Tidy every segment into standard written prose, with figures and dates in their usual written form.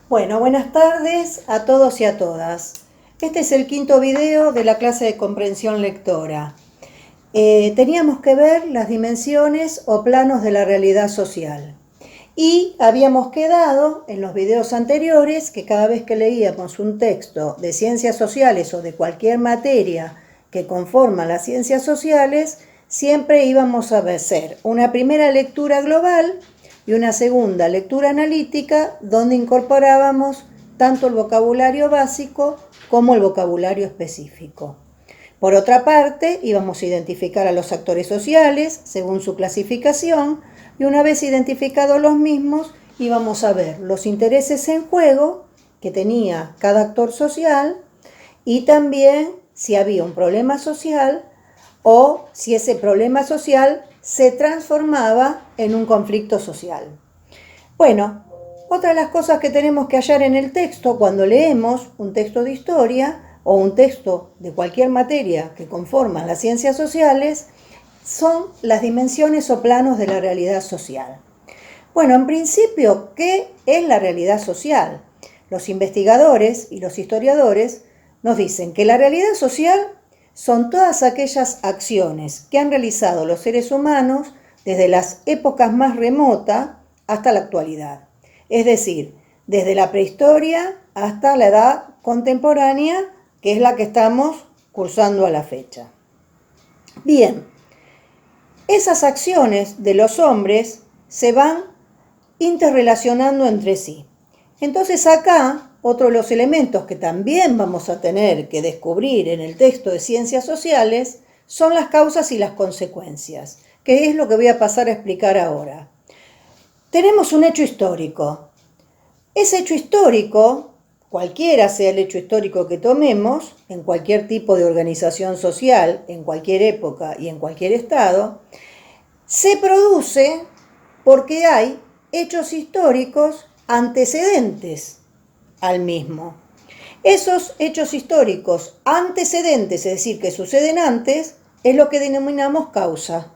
Bueno, buenas tardes a todos y a todas. Este es el quinto video de la clase de comprensión lectora. Teníamos que ver las dimensiones o planos de la realidad social. Y habíamos quedado en los videos anteriores que cada vez que leíamos un texto de ciencias sociales o de cualquier materia que conforma las ciencias sociales, siempre íbamos a hacer una primera lectura global y una segunda lectura analítica donde incorporábamos tanto el vocabulario básico como el vocabulario específico. Por otra parte, íbamos a identificar a los actores sociales según su clasificación y una vez identificados los mismos, íbamos a ver los intereses en juego que tenía cada actor social y también si había un problema social o si ese problema social se transformaba en un conflicto social. Bueno, otra de las cosas que tenemos que hallar en el texto cuando leemos un texto de historia o un texto de cualquier materia que conforman las ciencias sociales son las dimensiones o planos de la realidad social. Bueno, en principio, ¿qué es la realidad social? Los investigadores y los historiadores nos dicen que la realidad social son todas aquellas acciones que han realizado los seres humanos desde las épocas más remotas hasta la actualidad. Es decir, desde la prehistoria hasta la edad contemporánea, que es la que estamos cursando a la fecha. Bien, esas acciones de los hombres se van interrelacionando entre sí. Entonces acá, otro de los elementos que también vamos a tener que descubrir en el texto de ciencias sociales son las causas y las consecuencias, que es lo que voy a pasar a explicar ahora. Tenemos un hecho histórico. Ese hecho histórico, cualquiera sea el hecho histórico que tomemos, en cualquier tipo de organización social, en cualquier época y en cualquier estado, se produce porque hay hechos históricos antecedentes al mismo. Esos hechos históricos antecedentes, es decir, que suceden antes, es lo que denominamos causa.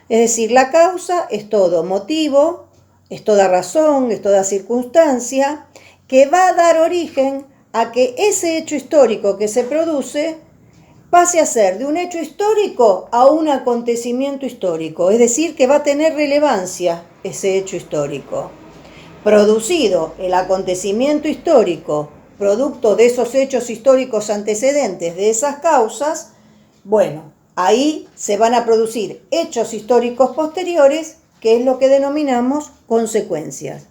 Es decir, la causa es todo motivo, es toda razón, es toda circunstancia que va a dar origen a que ese hecho histórico que se produce pase a ser de un hecho histórico a un acontecimiento histórico, es decir, que va a tener relevancia ese hecho histórico. Producido el acontecimiento histórico, producto de esos hechos históricos antecedentes, de esas causas, bueno, ahí se van a producir hechos históricos posteriores, que es lo que denominamos consecuencias.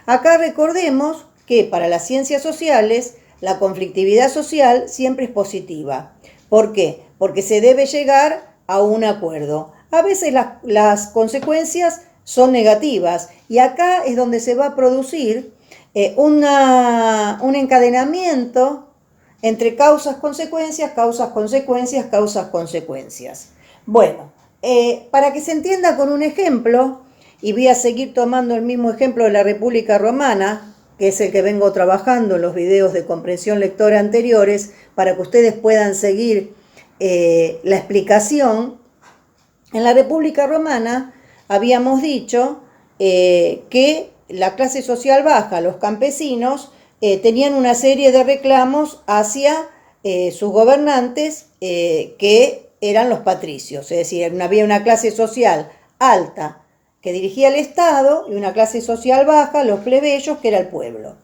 Acá recordemos que para las ciencias sociales, la conflictividad social siempre es positiva. ¿Por qué? Porque se debe llegar a un acuerdo. A veces las consecuencias son negativas y acá es donde se va a producir un encadenamiento entre causas, consecuencias, causas, consecuencias, causas, consecuencias. Bueno, para que se entienda con un ejemplo, y voy a seguir tomando el mismo ejemplo de la República Romana, que es el que vengo trabajando en los videos de comprensión lectora anteriores, para que ustedes puedan seguir la explicación. En la República Romana habíamos dicho que la clase social baja, los campesinos, tenían una serie de reclamos hacia sus gobernantes que eran los patricios, es decir, había una clase social alta que dirigía el Estado y una clase social baja, los plebeyos, que era el pueblo.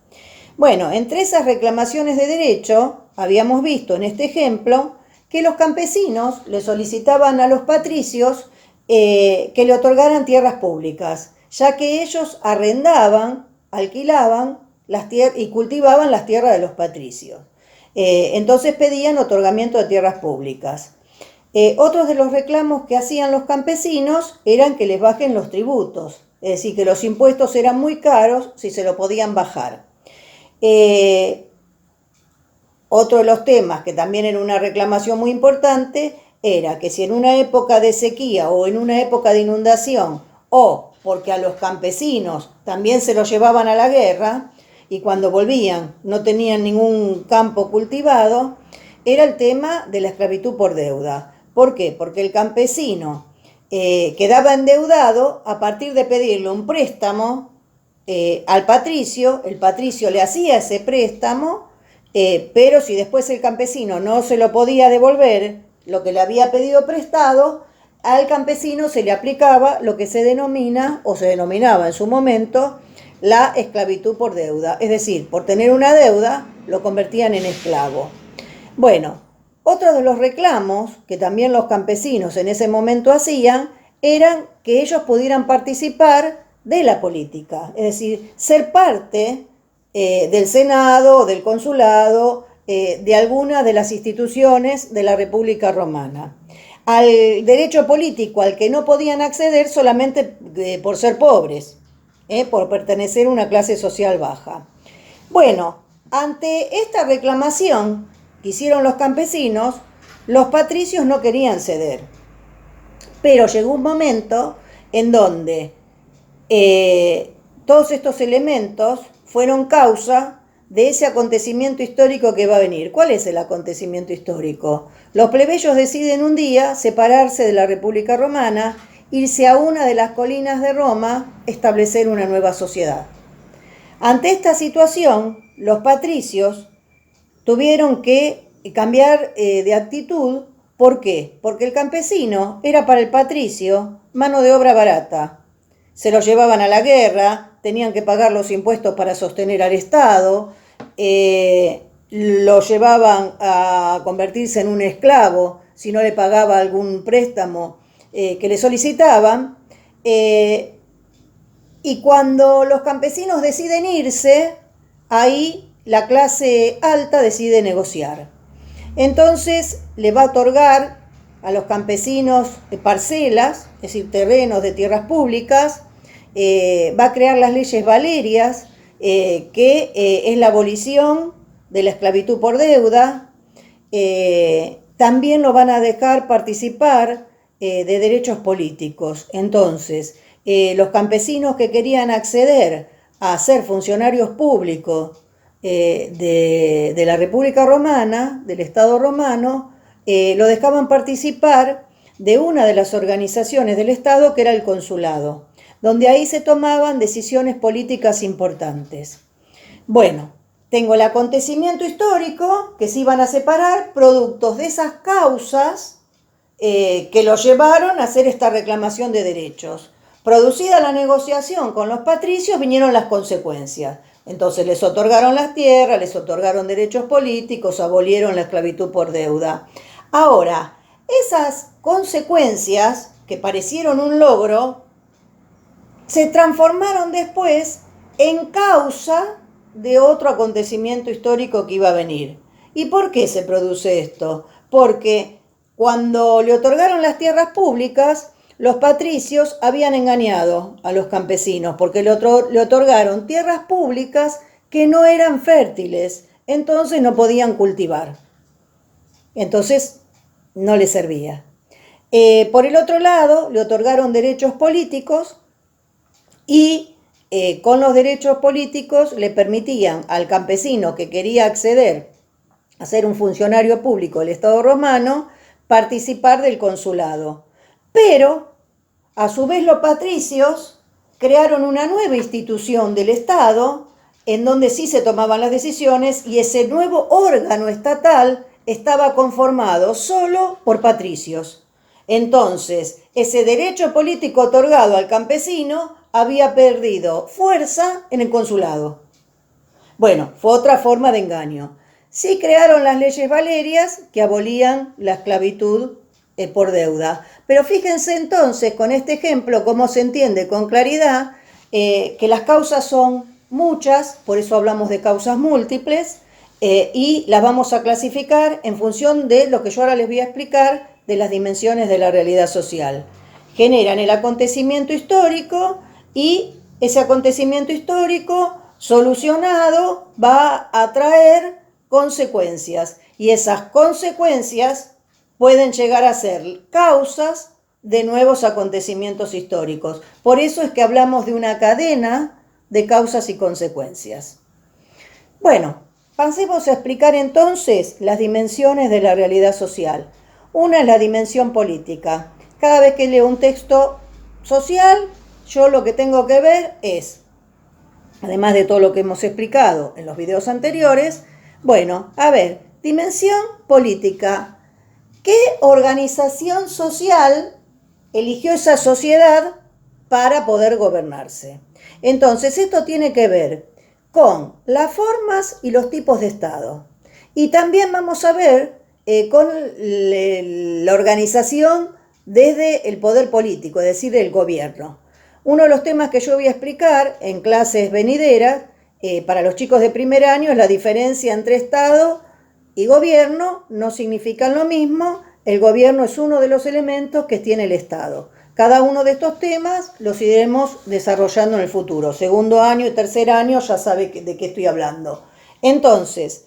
Bueno, entre esas reclamaciones de derecho, habíamos visto en este ejemplo que los campesinos le solicitaban a los patricios que le otorgaran tierras públicas, ya que ellos arrendaban, alquilaban las tierras y cultivaban las tierras de los patricios. Entonces pedían otorgamiento de tierras públicas. Otros de los reclamos que hacían los campesinos eran que les bajen los tributos, es decir, que los impuestos eran muy caros si se lo podían bajar. Otro de los temas que también era una reclamación muy importante era que si en una época de sequía o en una época de inundación, o porque a los campesinos también se los llevaban a la guerra y cuando volvían no tenían ningún campo cultivado, era el tema de la esclavitud por deuda. ¿Por qué? Porque el campesino quedaba endeudado a partir de pedirle un préstamo al patricio, el patricio le hacía ese préstamo, pero si después el campesino no se lo podía devolver, lo que le había pedido prestado, al campesino se le aplicaba lo que se denomina, o se denominaba en su momento, la esclavitud por deuda. Es decir, por tener una deuda, lo convertían en esclavo. Bueno, otro de los reclamos que también los campesinos en ese momento hacían eran que ellos pudieran participar de la política, es decir, ser parte del Senado, del consulado, de alguna de las instituciones de la República Romana. Al derecho político al que no podían acceder solamente por ser pobres, por pertenecer a una clase social baja. Bueno, ante esta reclamación que hicieron los campesinos, los patricios no querían ceder. Pero llegó un momento en donde todos estos elementos fueron causa de ese acontecimiento histórico que va a venir. ¿Cuál es el acontecimiento histórico? Los plebeyos deciden un día separarse de la República Romana, irse a una de las colinas de Roma, establecer una nueva sociedad. Ante esta situación, los patricios tuvieron que cambiar de actitud. ¿Por qué? Porque el campesino era para el patricio mano de obra barata. Se lo llevaban a la guerra, tenían que pagar los impuestos para sostener al Estado, lo llevaban a convertirse en un esclavo si no le pagaba algún préstamo que le solicitaban. Y cuando los campesinos deciden irse, ahí la clase alta decide negociar. Entonces le va a otorgar a los campesinos parcelas, es decir, terrenos de tierras públicas, va a crear las leyes Valerias, que es la abolición de la esclavitud por deuda. También lo van a dejar participar de derechos políticos. Entonces, los campesinos que querían acceder a ser funcionarios públicos de la República Romana, del Estado romano, lo dejaban participar de una de las organizaciones del Estado que era el consulado, donde ahí se tomaban decisiones políticas importantes. Bueno, tengo el acontecimiento histórico que se iban a separar productos de esas causas que los llevaron a hacer esta reclamación de derechos. Producida la negociación con los patricios, vinieron las consecuencias. Entonces les otorgaron las tierras, les otorgaron derechos políticos, abolieron la esclavitud por deuda. Ahora, esas consecuencias que parecieron un logro, se transformaron después en causa de otro acontecimiento histórico que iba a venir. ¿Y por qué se produce esto? Porque cuando le otorgaron las tierras públicas, los patricios habían engañado a los campesinos porque le otorgaron tierras públicas que no eran fértiles, entonces no podían cultivar. Entonces no les servía. Por el otro lado, le otorgaron derechos políticos y con los derechos políticos le permitían al campesino que quería acceder a ser un funcionario público del Estado romano participar del consulado. Pero, a su vez, los patricios crearon una nueva institución del Estado en donde sí se tomaban las decisiones y ese nuevo órgano estatal estaba conformado solo por patricios. Entonces, ese derecho político otorgado al campesino había perdido fuerza en el consulado. Bueno, fue otra forma de engaño. Sí crearon las leyes Valerias que abolían la esclavitud por deuda. Pero fíjense entonces con este ejemplo cómo se entiende con claridad que las causas son muchas, por eso hablamos de causas múltiples, y las vamos a clasificar en función de lo que yo ahora les voy a explicar de las dimensiones de la realidad social. Generan el acontecimiento histórico y ese acontecimiento histórico solucionado va a traer consecuencias y esas consecuencias pueden llegar a ser causas de nuevos acontecimientos históricos. Por eso es que hablamos de una cadena de causas y consecuencias. Bueno, pasemos a explicar entonces las dimensiones de la realidad social. Una es la dimensión política. Cada vez que leo un texto social, yo lo que tengo que ver es además de todo lo que hemos explicado en los videos anteriores. Bueno, a ver, dimensión política. ¿Qué organización social eligió esa sociedad para poder gobernarse? Entonces, esto tiene que ver con las formas y los tipos de Estado. Y también vamos a ver con la organización desde el poder político, es decir, el gobierno. Uno de los temas que yo voy a explicar en clases venideras para los chicos de primer año es la diferencia entre Estado y gobierno. No significan lo mismo. El gobierno es uno de los elementos que tiene el Estado. Cada uno de estos temas los iremos desarrollando en el futuro. Segundo año y tercer año ya sabe de qué estoy hablando. Entonces,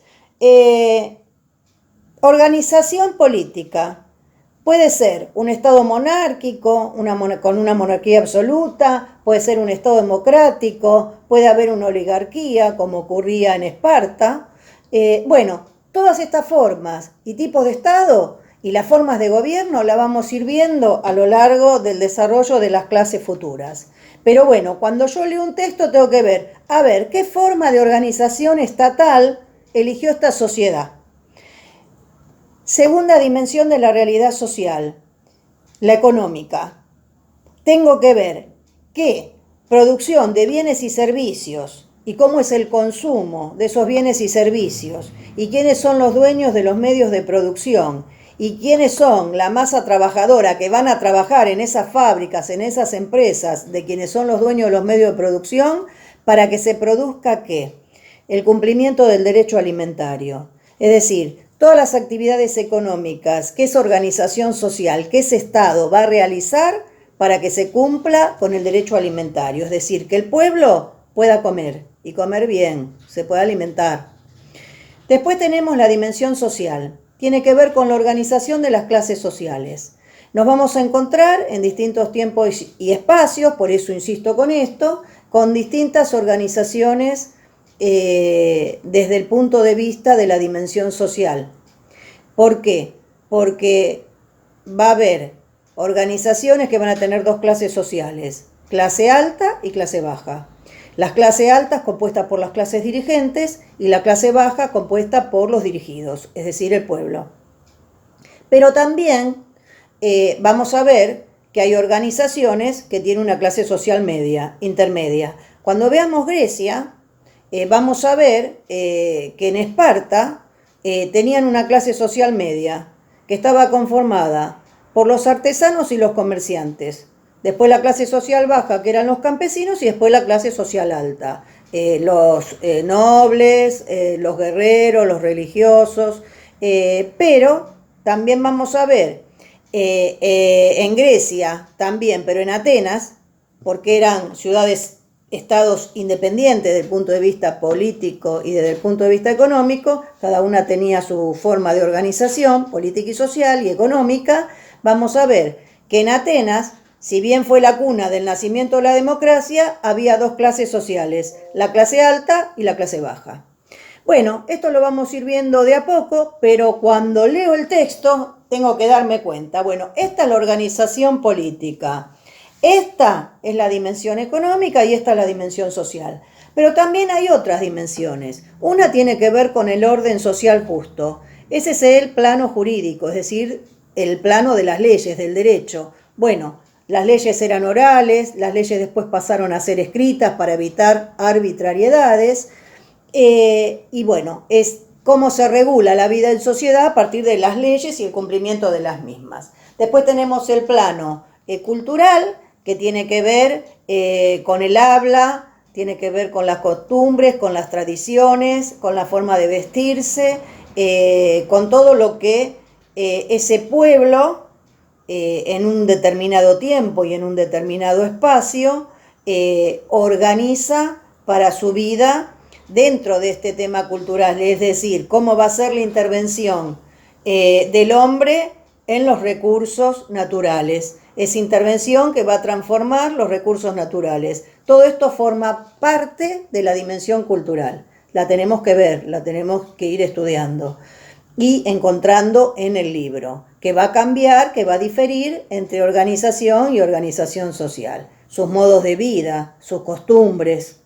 organización política. Puede ser un Estado monárquico, con una monarquía absoluta, puede ser un Estado democrático, puede haber una oligarquía, como ocurría en Esparta. Bueno, todas estas formas y tipos de Estado y las formas de gobierno la vamos a ir viendo a lo largo del desarrollo de las clases futuras. Pero bueno, cuando yo leo un texto tengo que ver, a ver, ¿qué forma de organización estatal eligió esta sociedad? Segunda dimensión de la realidad social, la económica. Tengo que ver qué producción de bienes y servicios y cómo es el consumo de esos bienes y servicios y quiénes son los dueños de los medios de producción y quiénes son la masa trabajadora que van a trabajar en esas fábricas, en esas empresas de quienes son los dueños de los medios de producción para que se produzca ¿qué? El cumplimiento del derecho alimentario. Es decir, todas las actividades económicas que esa organización social, que ese Estado va a realizar para que se cumpla con el derecho alimentario. Es decir, que el pueblo pueda comer y comer bien, se pueda alimentar. Después tenemos la dimensión social. Tiene que ver con la organización de las clases sociales. Nos vamos a encontrar en distintos tiempos y espacios, por eso insisto con esto, con distintas organizaciones desde el punto de vista de la dimensión social. ¿Por qué? Porque va a haber organizaciones que van a tener dos clases sociales, clase alta y clase baja. Las clases altas compuestas por las clases dirigentes y la clase baja compuesta por los dirigidos, es decir, el pueblo. Pero también vamos a ver que hay organizaciones que tienen una clase social media, intermedia. Cuando veamos Grecia, vamos a ver que en Esparta tenían una clase social media que estaba conformada por los artesanos y los comerciantes. Después la clase social baja, que eran los campesinos, y después la clase social alta. Los nobles, los guerreros, los religiosos. Pero también vamos a ver en Grecia también, pero en Atenas, porque eran ciudades estados independientes desde el punto de vista político y desde el punto de vista económico, cada una tenía su forma de organización política y social y económica. Vamos a ver que en Atenas, si bien fue la cuna del nacimiento de la democracia, había dos clases sociales, la clase alta y la clase baja. Bueno, esto lo vamos a ir viendo de a poco, pero cuando leo el texto tengo que darme cuenta, bueno, esta es la organización política. Esta es la dimensión económica y esta es la dimensión social. Pero también hay otras dimensiones. Una tiene que ver con el orden social justo. Ese es el plano jurídico, es decir, el plano de las leyes, del derecho. Bueno, las leyes eran orales, las leyes después pasaron a ser escritas para evitar arbitrariedades. Y bueno, es cómo se regula la vida en sociedad a partir de las leyes y el cumplimiento de las mismas. Después tenemos el plano cultural, que tiene que ver con el habla, tiene que ver con las costumbres, con las tradiciones, con la forma de vestirse, con todo lo que ese pueblo en un determinado tiempo y en un determinado espacio organiza para su vida dentro de este tema cultural, es decir, cómo va a ser la intervención del hombre en los recursos naturales. Esa intervención que va a transformar los recursos naturales. Todo esto forma parte de la dimensión cultural. La tenemos que ver, la tenemos que ir estudiando y encontrando en el libro, que va a cambiar, que va a diferir entre organización y organización social. Sus modos de vida, sus costumbres,